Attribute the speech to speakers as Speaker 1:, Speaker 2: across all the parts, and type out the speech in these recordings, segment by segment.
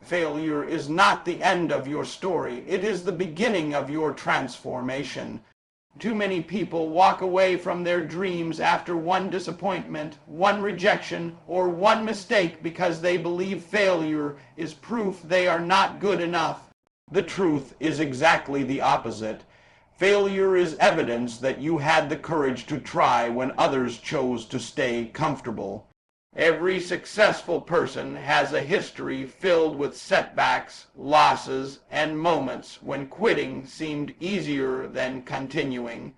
Speaker 1: Failure is not the end of your story. It is the beginning of your transformation. Too many people walk away from their dreams after one disappointment, one rejection, or one mistake because they believe failure is proof they are not good enough. The truth is exactly the opposite. Failure is evidence that you had the courage to try when others chose to stay comfortable. Every successful person has a history filled with setbacks, losses, and moments when quitting seemed easier than continuing.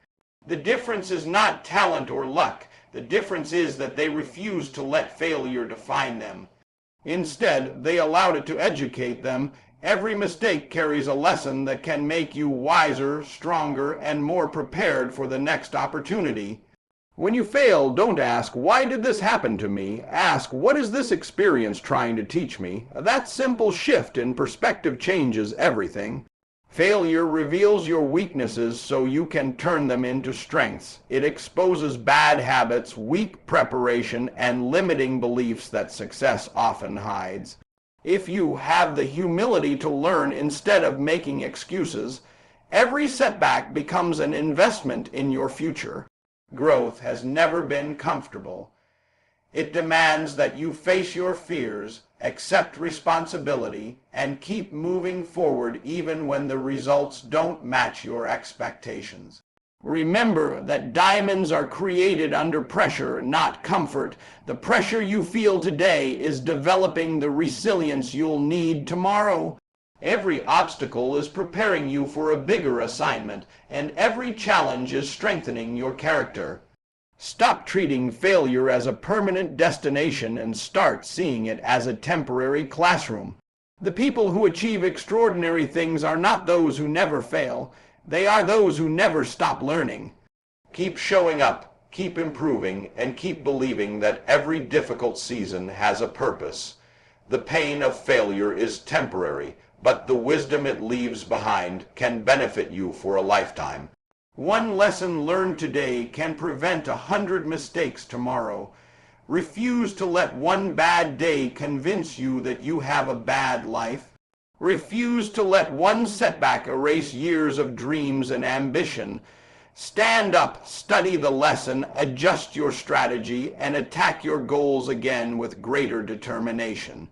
Speaker 1: The difference is not talent or luck. The difference is that they refused to let failure define them. Instead, they allowed it to educate them. Every mistake carries a lesson that can make you wiser, stronger, and more prepared for the next opportunity. When you fail, don't ask, "Why did this happen to me?" Ask, "What is this experience trying to teach me?" That simple shift in perspective changes everything. Failure reveals your weaknesses so you can turn them into strengths. It exposes bad habits, weak preparation, and limiting beliefs that success often hides. If you have the humility to learn instead of making excuses, every setback becomes an investment in your future. Growth has never been comfortable. It demands that you face your fears, accept responsibility, and keep moving forward even when the results don't match your expectations. Remember that diamonds are created under pressure, not comfort. The pressure you feel today is developing the resilience you'll need tomorrow. Every obstacle is preparing you for a bigger assignment, and every challenge is strengthening your character. Stop treating failure as a permanent destination and start seeing it as a temporary classroom. The people who achieve extraordinary things are not those who never fail. They are those who never stop learning. Keep showing up, keep improving, and keep believing that every difficult season has a purpose. The pain of failure is temporary, but the wisdom it leaves behind can benefit you for a lifetime. One lesson learned today can prevent 100 mistakes tomorrow. Refuse to let one bad day convince you that you have a bad life. Refuse to let one setback erase years of dreams and ambition. Stand up, study the lesson, adjust your strategy, and attack your goals again with greater determination.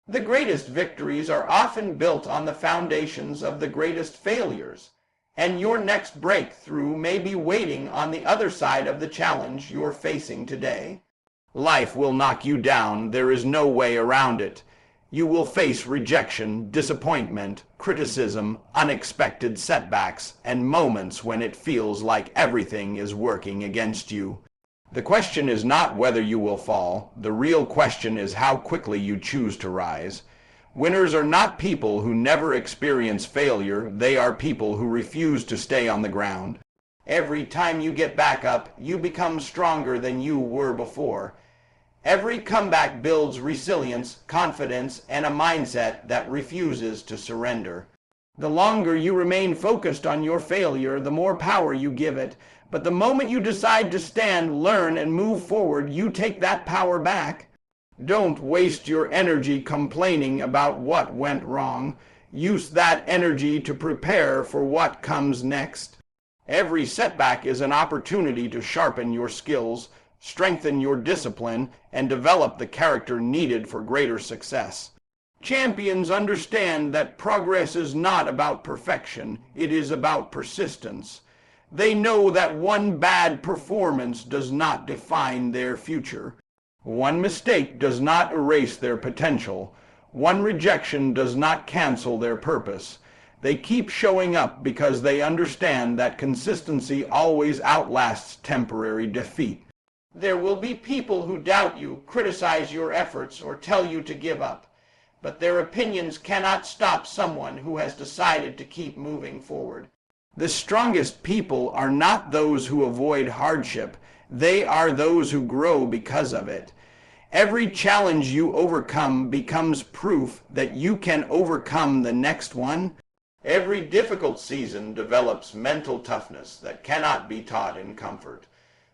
Speaker 1: The greatest victories are often built on the foundations of the greatest failures, and your next breakthrough may be waiting on the other side of the challenge you're facing today. Life will knock you down. There is no way around it. You will face rejection, disappointment, criticism, unexpected setbacks, and moments when it feels like everything is working against you. The question is not whether you will fall. The real question is how quickly you choose to rise. Winners are not people who never experience failure. They are people who refuse to stay on the ground. Every time you get back up, you become stronger than you were before. Every comeback builds resilience, confidence, and a mindset that refuses to surrender. The longer you remain focused on your failure, the more power you give it. But the moment you decide to stand, learn, and move forward, you take that power back. Don't waste your energy complaining about what went wrong. Use that energy to prepare for what comes next. Every setback is an opportunity to sharpen your skills, strengthen your discipline, and develop the character needed for greater success. Champions understand that progress is not about perfection. It is about persistence. They know that one bad performance does not define their future. One mistake does not erase their potential. One rejection does not cancel their purpose. They keep showing up because they understand that consistency always outlasts temporary defeat. There will be people who doubt you, criticize your efforts, or tell you to give up. But their opinions cannot stop someone who has decided to keep moving forward. The strongest people are not those who avoid hardship. They are those who grow because of it. Every challenge you overcome becomes proof that you can overcome the next one. Every difficult season develops mental toughness that cannot be taught in comfort.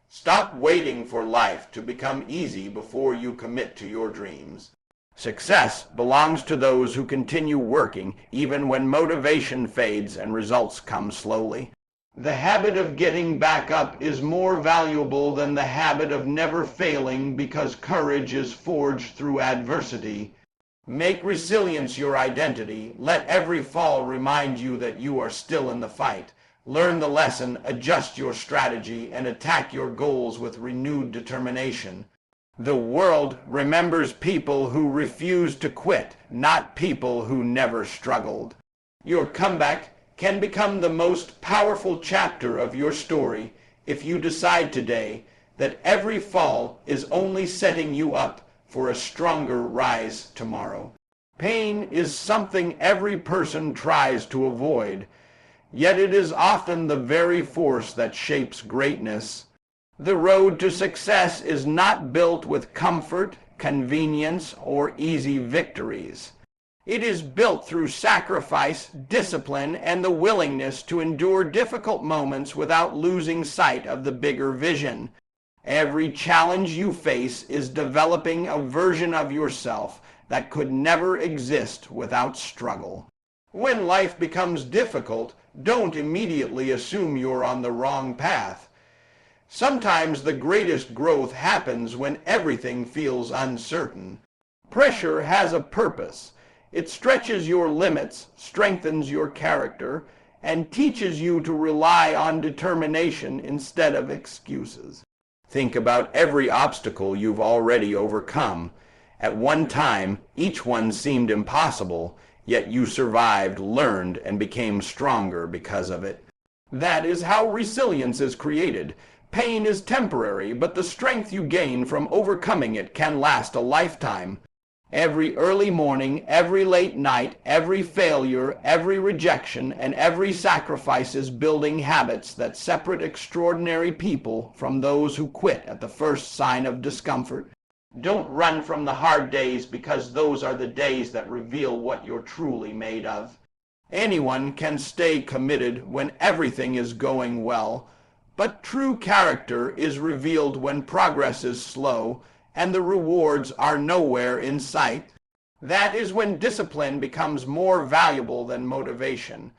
Speaker 1: Stop waiting for life to become easy before you commit to your dreams. Success belongs to those who continue working even when motivation fades and results come slowly. The habit of getting back up is more valuable than the habit of never failing because courage is forged through adversity. Make resilience your identity. Let every fall remind you that you are still in the fight. Learn the lesson, adjust your strategy, and attack your goals with renewed determination. The world remembers people who refuse to quit, not people who never struggled. Your comeback can become the most powerful chapter of your story if you decide today that every fall is only setting you up for a stronger rise tomorrow. Pain is something every person tries to avoid, yet it is often the very force that shapes greatness. The road to success is not built with comfort, convenience, or easy victories. It is built through sacrifice, discipline, and the willingness to endure difficult moments without losing sight of the bigger vision. Every challenge you face is developing a version of yourself that could never exist without struggle. When life becomes difficult, don't immediately assume you're on the wrong path. Sometimes the greatest growth happens when everything feels uncertain. Pressure has a purpose. It stretches your limits, strengthens your character, and teaches you to rely on determination instead of excuses. Think about every obstacle you've already overcome. At one time, each one seemed impossible, yet you survived, learned, and became stronger because of it. That is how resilience is created. Pain is temporary, but the strength you gain from overcoming it can last a lifetime. Every early morning, every late night, every failure, every rejection, and every sacrifice is building habits that separate extraordinary people from those who quit at the first sign of discomfort. Don't run from the hard days because those are the days that reveal what you're truly made of. Anyone can stay committed when everything is going well, but true character is revealed when progress is slow and the rewards are nowhere in sight. That is when discipline becomes more valuable than motivation.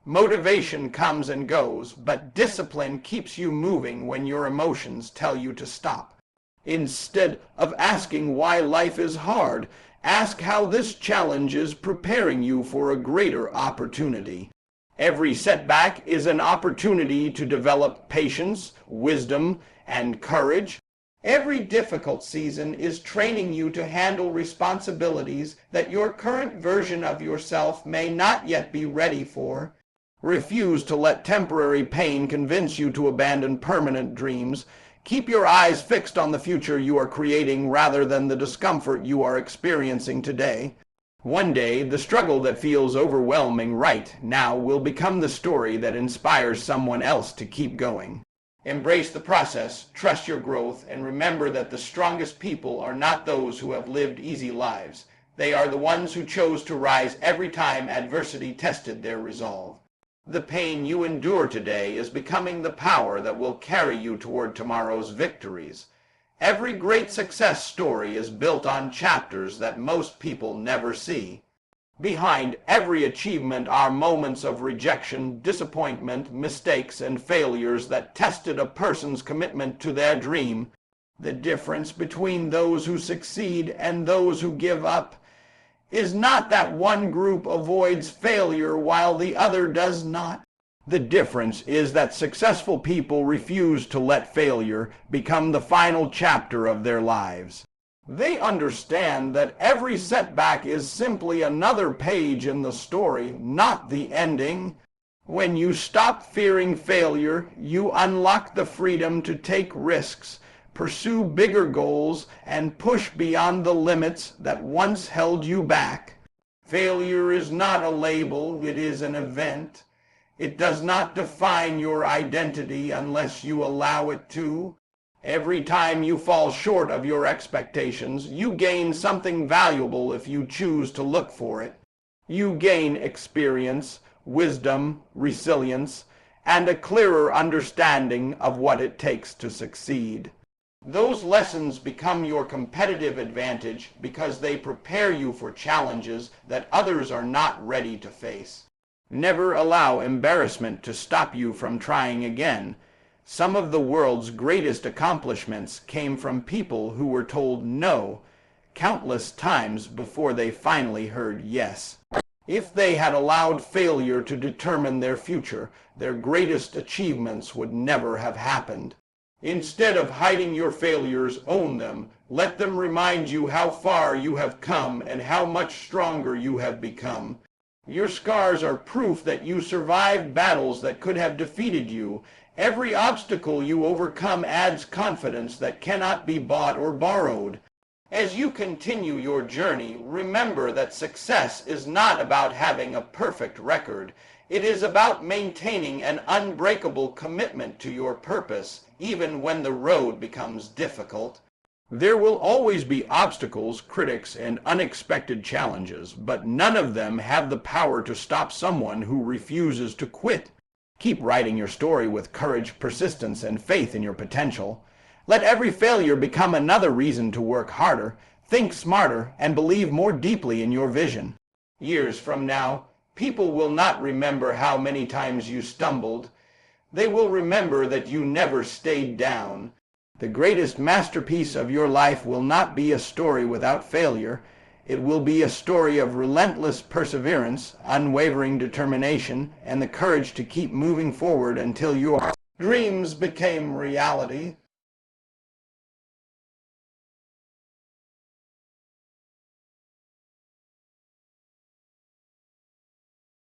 Speaker 1: Motivation comes and goes, but discipline keeps you moving when your emotions tell you to stop. Instead of asking why life is hard, ask how this challenge is preparing you for a greater opportunity. Every setback is an opportunity to develop patience, wisdom, and courage. Every difficult season is training you to handle responsibilities that your current version of yourself may not yet be ready for. Refuse to let temporary pain convince you to abandon permanent dreams. Keep your eyes fixed on the future you are creating rather than the discomfort you are experiencing today. One day, the struggle that feels overwhelming right now will become the story that inspires someone else to keep going. Embrace the process, trust your growth, and remember that the strongest people are not those who have lived easy lives. They are the ones who chose to rise every time adversity tested their resolve. The pain you endure today is becoming the power that will carry you toward tomorrow's victories. Every great success story is built on chapters that most people never see. Behind every achievement are moments of rejection, disappointment, mistakes, and failures that tested a person's commitment to their dream. The difference between those who succeed and those who give up is not that one group avoids failure while the other does not. The difference is that successful people refuse to let failure become the final chapter of their lives. They understand that every setback is simply another page in the story, not the ending. When you stop fearing failure, you unlock the freedom to take risks, pursue bigger goals, and push beyond the limits that once held you back. Failure is not a label, it is an event. It does not define your identity unless you allow it to. Every time you fall short of your expectations, you gain something valuable if you choose to look for it. You gain experience, wisdom, resilience, and a clearer understanding of what it takes to succeed. Those lessons become your competitive advantage because they prepare you for challenges that others are not ready to face. Never allow embarrassment to stop you from trying again. Some of the world's greatest accomplishments came from people who were told no countless times before they finally heard yes. If they had allowed failure to determine their future, their greatest achievements would never have happened. Instead of hiding your failures, own them. Let them remind you how far you have come and how much stronger you have become. Your scars are proof that you survived battles that could have defeated you. Every obstacle you overcome adds confidence that cannot be bought or borrowed. As you continue your journey, remember that success is not about having a perfect record. It is about maintaining an unbreakable commitment to your purpose, even when the road becomes difficult. There will always be obstacles, critics, and unexpected challenges, but none of them have the power to stop someone who refuses to quit. Keep writing your story with courage, persistence, and faith in your potential. Let every failure become another reason to work harder, think smarter, and believe more deeply in your vision. Years from now, people will not remember how many times you stumbled. They will remember that you never stayed down. The greatest masterpiece of your life will not be a story without failure. It will be a story of relentless perseverance, unwavering determination, and the courage to keep moving forward until your dreams became reality.